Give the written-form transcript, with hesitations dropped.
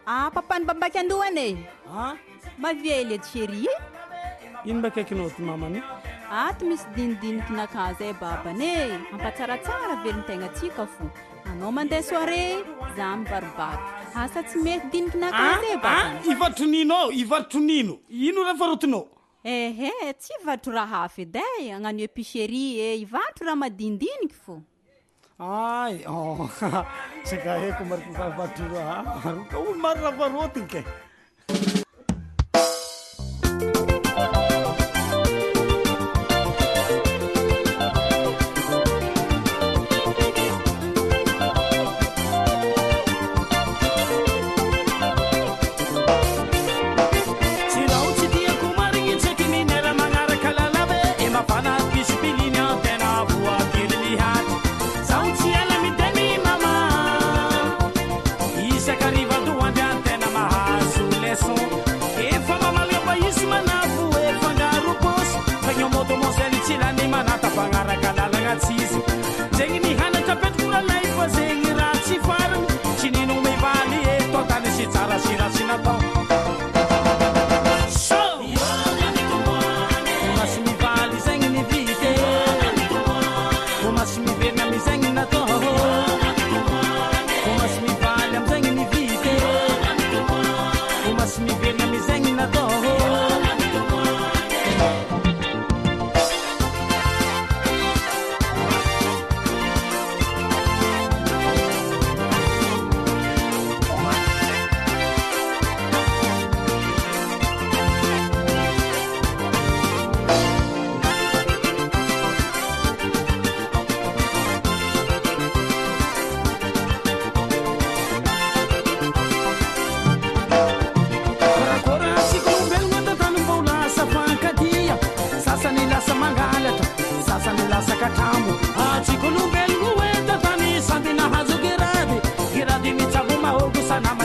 papany babaky andohany e. Mavely edy chérie. Ino mba kaikinao ty mamany? Ato misy dinidiniky naka zay babany e. Ampatsaratsara velon-tegna tsika fo. Anao mandeha soirée, za mivarobako. Asa tsy mety diniky naka zay babany. Ivatronino. Ino raha farotinao? Tsy vatro raha hafa edy agnano épicerie e. Ivatro raha madindiniky fo. Ay, saka heko mariky raha vatro olo maro raha varotiny ke. Sana